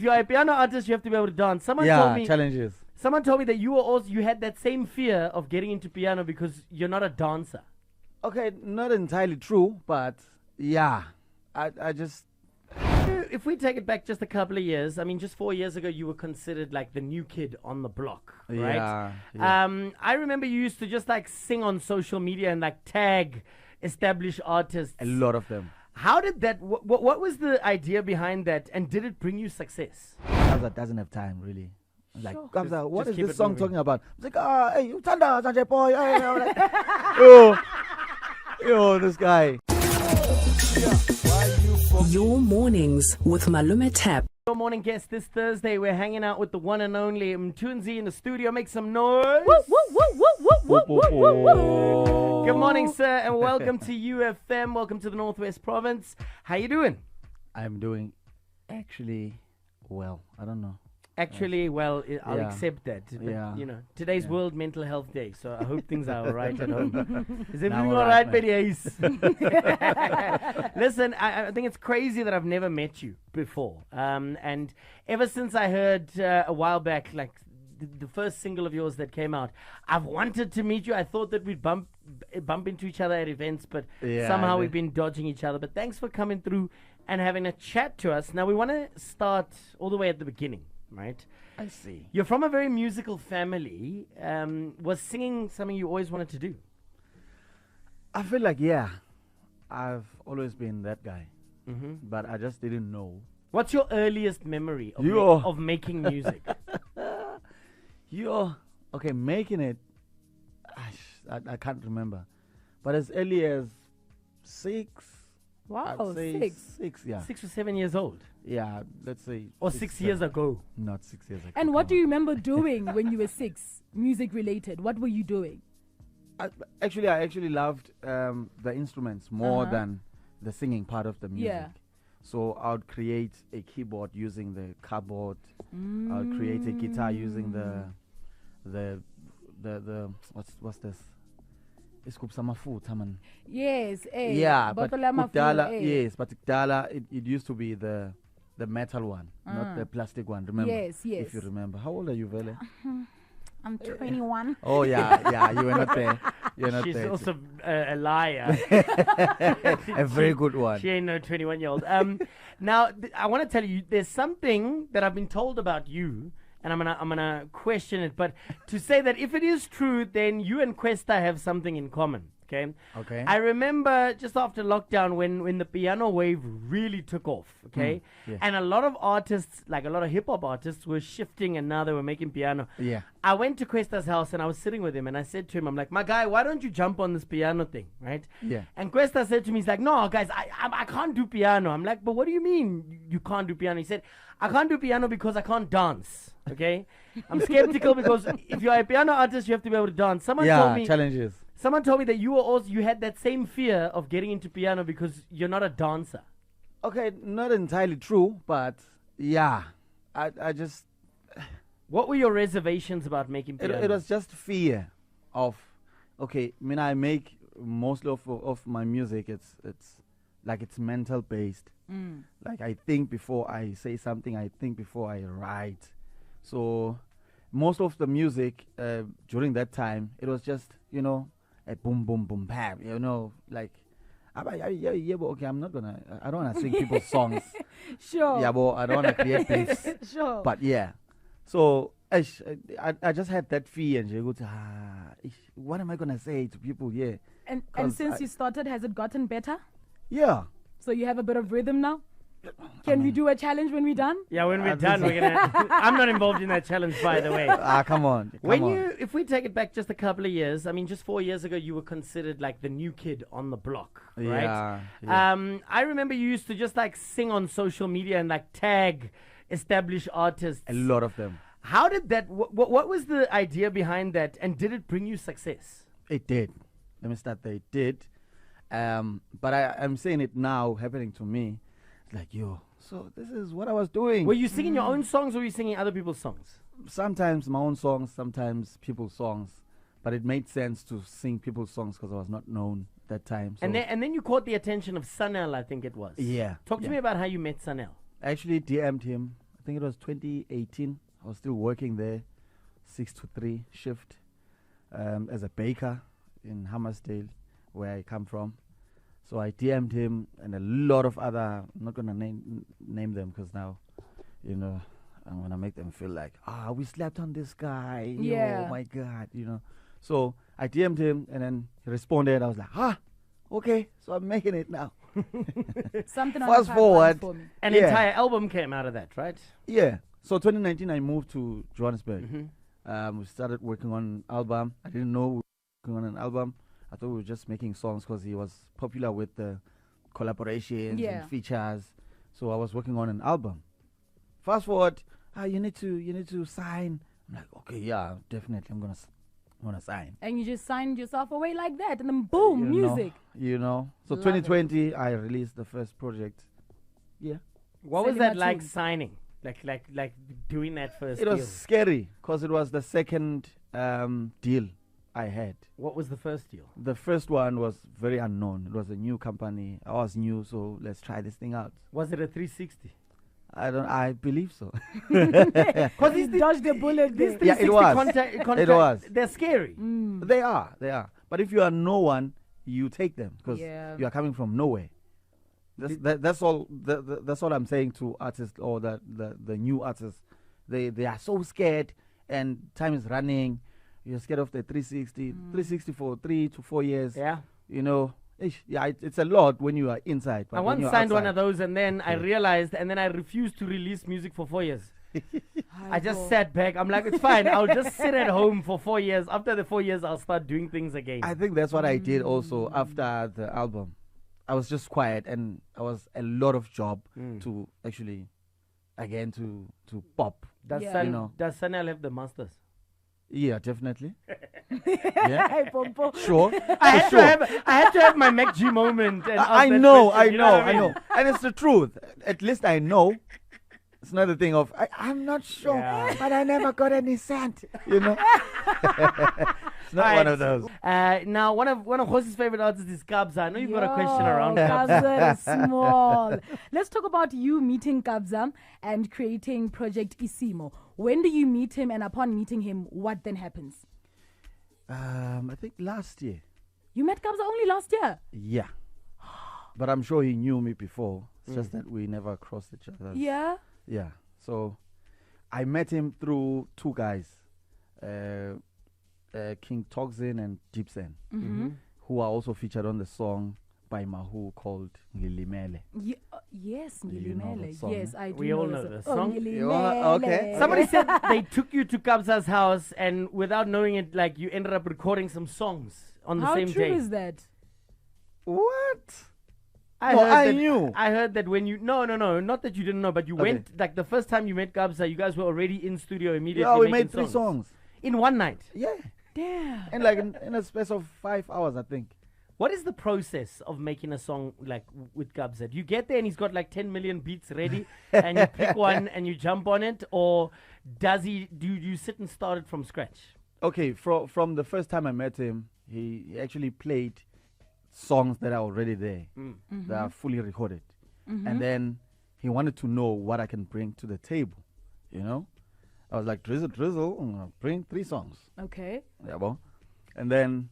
you're a piano artist, you have to be able to dance. Someone told me challenges. Someone told me that you had that same fear of getting into piano because you're not a dancer. Okay, not entirely true, but yeah, I just. If we take it back just a couple of years, I mean, just 4 years ago, you were considered like the new kid on the block, right? Yeah. I remember you used to just like sing on social media and like tag established artists. A lot of them. How did that? What was the idea behind that, and did it bring you success? Kabza doesn't have time, really. Like, Sure. Kabza, what just is keep this it song moving. talking about? It's like, hey, Imithandazo, boy. Yo, yo, this guy. Your mornings with Malume Tap. Your morning guest this Thursday, we're hanging out with the one and only Mthunzi in the studio. Make some noise. Good morning, sir, and welcome to UFM. Welcome to the Northwest Province. How you doing? I'm doing actually well. I don't know. Actually, well, I'll Yeah. accept that. But, Yeah. you know, today's Yeah. World Mental Health Day, so I hope things are all right at home. Is Now everything we're all right, right, Betty? Listen, I think it's crazy that I've never met you before. And ever since I heard a while back, like the first single of yours that came out, I've wanted to meet you. I thought that we'd bump into each other at events, but Yeah, somehow I we've been dodging each other. But thanks for coming through and having a chat to us. Now, we want to start all the way at the beginning, right? I see. You're from a very musical family. Was singing something you always wanted to do? I feel like, I've always been that guy, but I just didn't know. What's your earliest memory of, Yo. of making music? Okay, making it, I can't remember. But as early as 6, Wow, I'd say 6. 6, yeah. 6 or 7 years old? Yeah, let's say. Or 6 years ago? Not 6 years ago. And what do come you remember doing when you were 6, music related? What were you doing? on. I actually loved the instruments more Uh-huh. than the singing part of the music. Yeah. So I would create a keyboard using the cardboard. I would create a guitar using the what's this? Yes, Yeah, but bottle ama kudala, full, yes, but kudala, it used to be the metal one, not the plastic one. Remember? Yes, yes. If you remember, how old are you, Vele? I'm 21. Oh yeah, you were not there. You're not She's there. also a liar. A very good one. She ain't no 21-year-old. Now, I want to tell you, there's something that I've been told about you, and I'm gonna question it. But to say that if it is true, then you and Questa have something in common. Okay. Okay. I remember just after lockdown when the piano wave really took off. Okay. yes. And a lot of artists, like a lot of hip hop artists, were shifting, and now they were making piano. Yeah. I went to Questa's house and I was sitting with him and I said to him, I'm like, my guy, why don't you jump on this piano thing, right? Yeah. And Questa said to me, he's like, no, guys, I can't do piano. I'm like, but what do you mean you can't do piano? He said, I can't do piano because I can't dance, okay? I'm skeptical because if you're a piano artist, you have to be able to dance. Someone Challenges. told me that you had that same fear of getting into piano because you're not a dancer. Okay, not entirely true, but yeah, I just What were your reservations about making piano? it was just fear of, okay, I mean, I make mostly of my music, it's like it's mental based. Like I think before I say something, I think before I write. So most of the music during that time, it was just, a boom, boom, boom, bam, like, okay, I don't want to sing people's songs. Sure. Yeah, but I don't want to create beats. Sure. But yeah, so I just had that fear and go to, what am I gonna say to people? Yeah, and 'cause since you started, has it gotten better? yeah. So you have a bit of rhythm now? Can we do a challenge when we're done? Yeah, when we're I done, think we're gonna. I'm not involved in that challenge, by the way. Come on. If we take it back just a couple of years, I mean, just 4 years ago, you were considered like the new kid on the block, right? Yeah. I remember you used to just like sing on social media and like tag established artists. A lot of them. How did that? What was the idea behind that, and did it bring you success? It did. Let me start there. It did. But I'm saying it now, happening to me. It's like, so this is what I was doing. Were you singing your own songs, or were you singing other people's songs? Sometimes my own songs, sometimes people's songs. But it made sense to sing people's songs because I was not known that time. So And then you caught the attention of Sanel, I think it was. yeah. Talk to me about how you met Sanel. I actually DM'd him. think it was 2018. I was still working there, 6 to 3 shift, as a baker in Hammersdale, where I come from. So I DM'd him and a lot of other, I'm not going to name them because now, you know, I'm going to make them feel like, we slept on this guy. Yeah. Oh my God, you know. So I DM'd him and then he responded. I was like, okay, so I'm making it now. Something on Fast the pipeline forward. for me. An Yeah. entire album came out of that, right? Yeah. So 2019, I moved to Johannesburg. Mm-hmm. We started working on an album. I didn't know we were working on an album. I thought we were just making songs because he was popular with the collaborations Yeah. and features. So I was working on an album. Fast forward, you need to sign. I'm like, okay, yeah, definitely, I'm gonna sign. And you just signed yourself away like that, and then boom, You know, music. So Love 2020, I released the first project. Yeah, What was Selling that like tunes. signing? Like doing that first it was deal? scary because it was the second deal I had. What was the first deal? The first one was very unknown. It was a new company. I was new, so let's try this thing out. Was it a 360? I believe so. Because He's dodged the bullet there. Yeah, it was. It was. They're scary. They are. But if you are no one, you take them because Yeah. you are coming from nowhere. That's all. That's all I'm saying to artists or the new artists. They are so scared, and time is running. You're scared of the 360. 360 for 3 to 4 years. Yeah. You know. It's a lot when you are inside. But I when once you're signed one outside- of those, and then I realized, and then I refused to release music for 4 years. I just sat back. I'm like, it's fine. I'll just sit at home for 4 years. After the 4 years, I'll start doing things again. I think that's what I did also after the album. I was just quiet, and I was a lot of job to actually, again, to pop. Does Yeah. Sun, You know. does Sanel have the masters? Yeah, definitely. Yeah, Hey, Pompo. sure. I had, For sure. I had to have my Mac G moment. And I ask that know, question, I you know what know, I mean? know. And it's the truth. At least I know. It's not a thing of, I'm not sure, Yeah. but I never got any cent. You know? It's not one of those. Now, one of Josi's favorite artists is Kabza. I know you've got a question around Kabza. Kabza is small. Let's talk about you meeting Kabza and creating Project Isimo. When do you meet him, and upon meeting him, what then happens? I think last year. You met Kabza only last year. Yeah. But I'm sure he knew me before. It's just that we never crossed each other. Yeah. Yeah. So I met him through two guys, King Toxin and Gibson, who are also featured on the song by Mahu called Ngilimele. Yes, You know Ngilimele. the song, Yes, I do. We all know the the song. song. You all know- okay. Somebody said they took you to Kabza's house, and without knowing it, like you ended up recording some songs on the How same true day. is that? What? I No, heard I that, knew. I heard that when you no, not that you didn't know, but you Okay. went like the first time you met Kabza, you guys were already in studio immediately. Yeah, we making made 3 songs. in one night. Yeah. Damn. And like in a space of 5 hours, I think. What is the process of making a song like with Kabza? Do you get there and he's got like 10 million beats ready, and you pick one and you jump on it, or do you sit and start it from scratch? Okay, from the first time I met him, he actually played songs that are already there, that are fully recorded. And then he wanted to know what I can bring to the table, you know? I was like, drizzle, I'm gonna bring 3 songs. Okay. Yeah, well. And then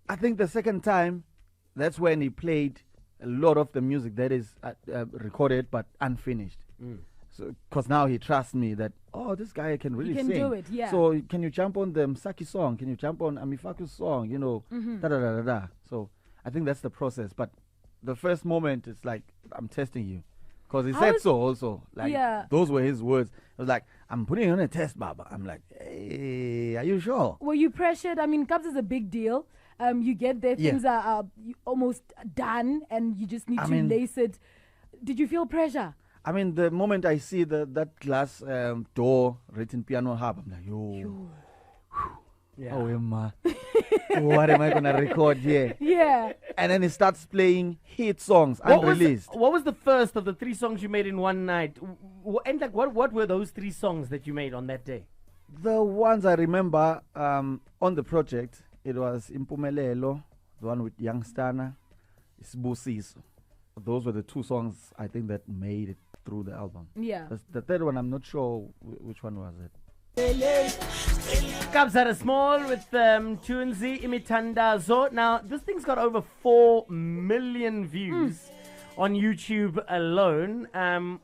I think the second time, that's when he played a lot of the music that is recorded but unfinished. So, because now he trusts me that, this guy can really can sing. do it, yeah. So can you jump on the Msaki song? Can you jump on Amifaku's song? You know, da da da da da. So I think that's the process. But the first moment, it's like, I'm testing you. Because he said so also. Like, Yeah. those were his words. It was like, I'm putting you on a test, Baba. I'm like, hey, are you sure? Were you pressured? I mean, Kabza is a big deal. You get there, Yeah. things are almost done, and you just need I to mean- lace it. Did you feel pressure? I mean, the moment I see that glass door written Piano Hub, I'm like, yo. Yeah. Oh, Emma. What am I going to record here? Yeah. And then he starts playing hit songs What was, unreleased. what was the first of the 3 songs you made in one night? And like, what were those 3 songs that you made on that day? The ones I remember on the project, it was Impumelelo, the one with Youngstana, Isibusiso. Those were the 2 songs I think that made it through the album. Yeah. The third one, I'm not sure which one was it. Kabza Small with Mthunzi, Imithandazo. Now, this thing's got over 4 million views on YouTube alone.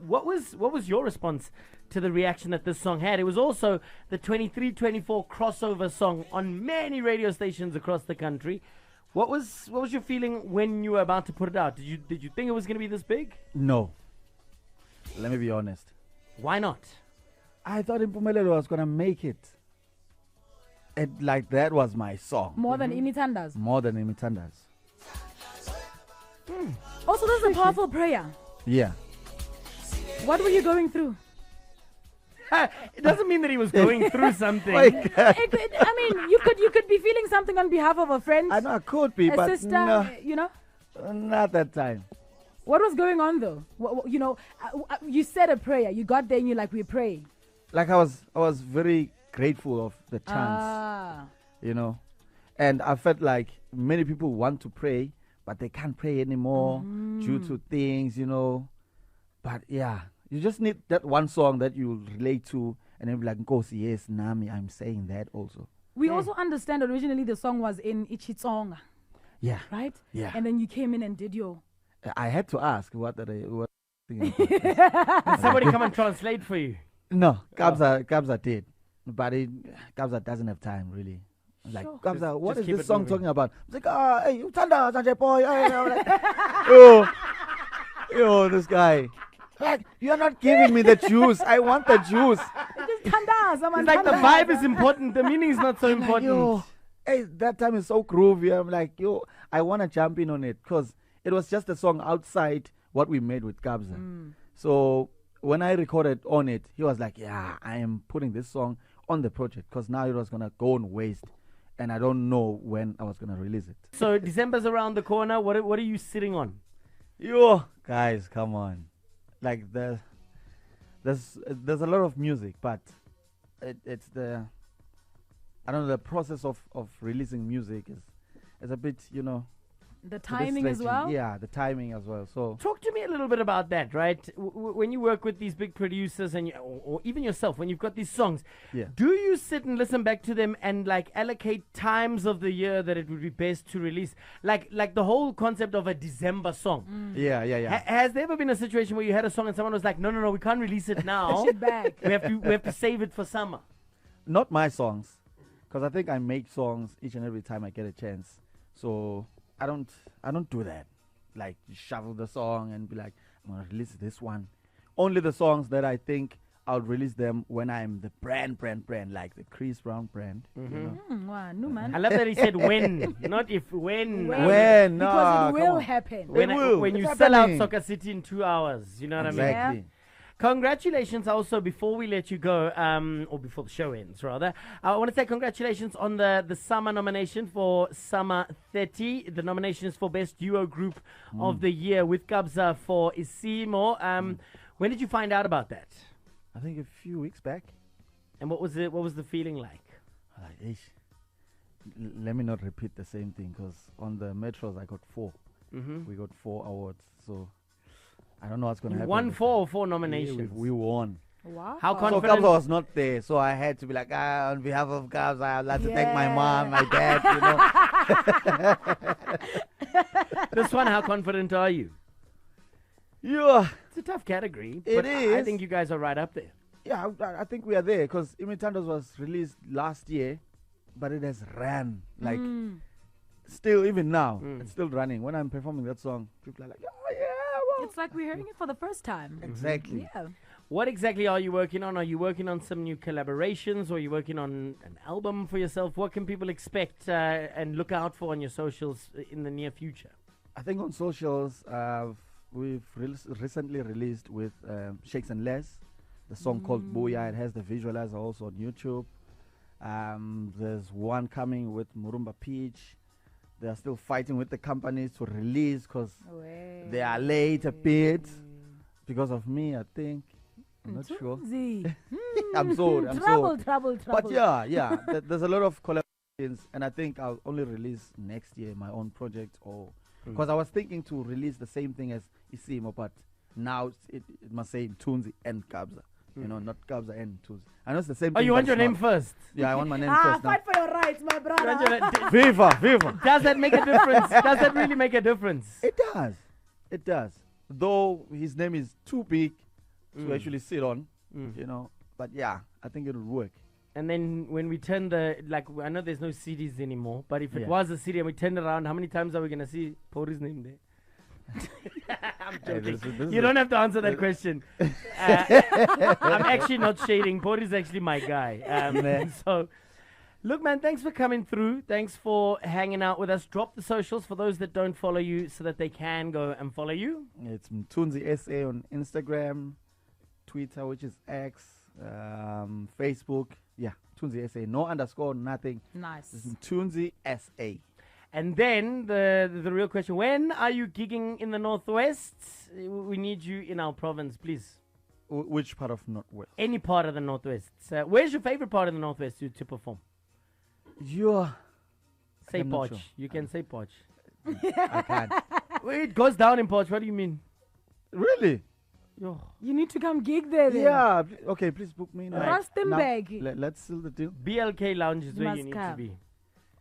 What was your response to the reaction that this song had? It was also the 23-24 crossover song on many radio stations across the country. What was your feeling when you were about to put it out? Did you think it was going to be this big? No. Let me be honest. Why not? I thought Impumelelo was gonna make it. Like that was my song. More than Imithandazo. More than Imithandazo. Also, this is a powerful prayer. Yeah. What were you going through? It doesn't mean that he was going through something. I mean, you could be feeling something on behalf of a friend, I know I could be, a but sister, no, you know. not that time. What was going on though? You said a prayer. You got there and you're like, we pray. Like I was very grateful of the chance, you know, and I felt like many people want to pray, but they can't pray anymore due to things, you know. But yeah, you just need that one song that you relate to, and then be like, Nkosi, yes, Nami, I'm saying that also. We also understand originally the song was in Ichitsonga, Yeah, right? yeah. And then you came in and did your. I had to ask what thinking about. Did somebody come and translate for you? No, Kabza did, but Kabza doesn't have time really. Like, Sure. Kabza, what just is keep this it song moving. talking about? It's like, hey, Uthanda, Sanjay boy, hey, yo, this guy. Like, you're not giving me the juice. I want the juice. Just Tanda, someone It's like the Tanda. vibe is important. The meaning is not so Like, important. yo, hey, that time is so groovy. I'm like, yo, I want to jump in on it because it was just a song outside what we made with Kabza. So when I recorded on it, he was like, yeah, I am putting this song on the project because now it was going to go on waste. And I don't know when I was going to release it. So December's around the corner. What are you sitting on? Yo, guys, come on. Like, there's a lot of music, but it's the, I don't know, the process of releasing music is a bit, you know, The a bit timing as stretchy. well. Yeah, the timing as well. So Talk to me a little bit about that, right? When you work with these big producers and or even yourself, when you've got these songs, yeah. do you sit and listen back to them and like allocate times of the year that it would be best to release? Like the whole concept of a December song. Yeah. Has there ever been a situation where you had a song and someone was like, no, we can't release it now. Push it back. we have to save it for summer. Not my songs, because I think I make songs each and every time I get a chance. So I don't do that. Like, shuffle the song and be like, I'm gonna release this one. Only the songs that I think I'll release them when I'm the brand, like the Chris Brown brand. You know? Wow, no man. I love that he said when, not if, when. When? Because No, it will come on. happen. When, It will. when you It's sell out happening. Soccer City in 2 hours, you know what I mean? Exactly. Congratulations also, before we let you go, or before the show ends rather, I want to say congratulations on the summer nomination for Summer 30. The nomination is for Best Duo Group of the Year with Kabza for Isimo. When did you find out about that? I think a few weeks back. And what was the feeling like? Like, let me not repeat the same thing, because on the Metros I got 4. We got 4 awards, so I don't know what's going to You happen. won this 4 or time. 4 Yeah, nominations. we won. Wow. How So confident? Kabza was not there, so I had to be like, on behalf of Kabza, I'd like to thank my mom, my dad, you know. This one, how confident are you? Yeah, It's a tough category. It but I is. think you guys are right up there. yeah, I think we are there, because Imithandazo was released last year, but it has ran, like, still, even now, it's still running. When I'm performing that song, people are like, oh yeah, well. It's like we're hearing it for the first time. Exactly. Yeah. What exactly are you working on? Are you working on some new collaborations, or are you working on an album for yourself? What can people expect and look out for on your socials in the near future? I think on socials, we've recently released with Shakes and Les, the song called Booyah. It has the visualizer also on YouTube. There's one coming with Murumba Peach. They are still fighting with the companies to release, because they are late a bit because of me, I think. I'm not sure. Mthunzi. I'm sorry. Trouble. But yeah, there's a lot of collaborations, and I think I'll only release next year my own project, or because I was thinking to release the same thing as Isimo, but Now it must say Mthunzi and Kabza. You know, not Kabza and Mthunzi. I know it's the same Oh, thing. you but want your it's name not. first? Yeah, I want my name first. Now. Fight for your rights, my You want brother. your- Viva. Does that make a difference? Does that really make a difference? It does. It does. Though his name is too big to actually sit on, you know. But yeah, I think it'll work. And then when we turn I know there's no CDs anymore, but if it Yeah. was a CD and we turn it around, how many times are we going to see Pori's name there? I'm Hey, joking. this You is- don't have to answer that question. I'm actually not shading. Pori's actually my guy. So, look, man, thanks for coming through. Thanks for hanging out with us. Drop the socials for those that don't follow you so that they can go and follow you. It's Mthunzi SA on Instagram, Twitter, which is X, Facebook. Yeah, Mthunzi SA. No underscore, nothing. Nice. It's Mthunzi SA. And then the real question, when are you gigging in the Northwest? We need you in our province, please. Which part of Northwest? Any part of the Northwest. Where's your favorite part of the Northwest to perform? You're. Say I'm not Poch. sure. You can say Poch. I can't. Wait, it goes down in Poch. What do you mean? Really? Yo. You need to come gig there then. Yeah. Okay, please book me. Now. Rustenburg. Now, let's seal the deal. BLK Lounge is You where must you need come. to be.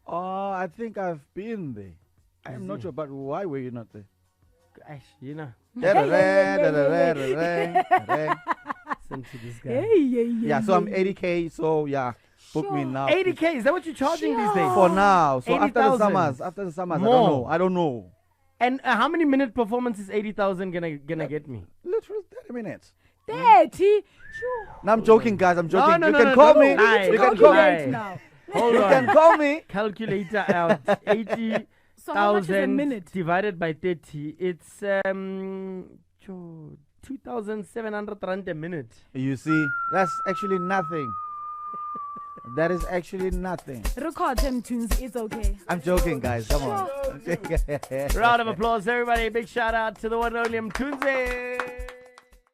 Oh, I think I've been there. I'm not sure, but why were you not there? Ash, you know. Listen Listen to this guy. Yeah, so I'm 80K, so yeah, book me Sure. now. 80K, is that what you're charging these days? For now. So after the 80,000. summers, More. I don't know. And how many minute performance is 80,000 gonna get me? Literally 30 minutes. 30. Sure. No, I'm joking, guys. I'm joking. No, you no, can no, call no, me. no, lie. You can Calculate. call me. Calculate now. Hold You can on. call me. Calculator out. 80,000 So how much is a minute? divided by 30. It's 2,700 rand a minute. You see, that's actually nothing. That is actually nothing. Record him tunes. It's okay. I'm joking, guys. Come on. Round of applause, everybody. Big shout out to the one and only Mthunzi.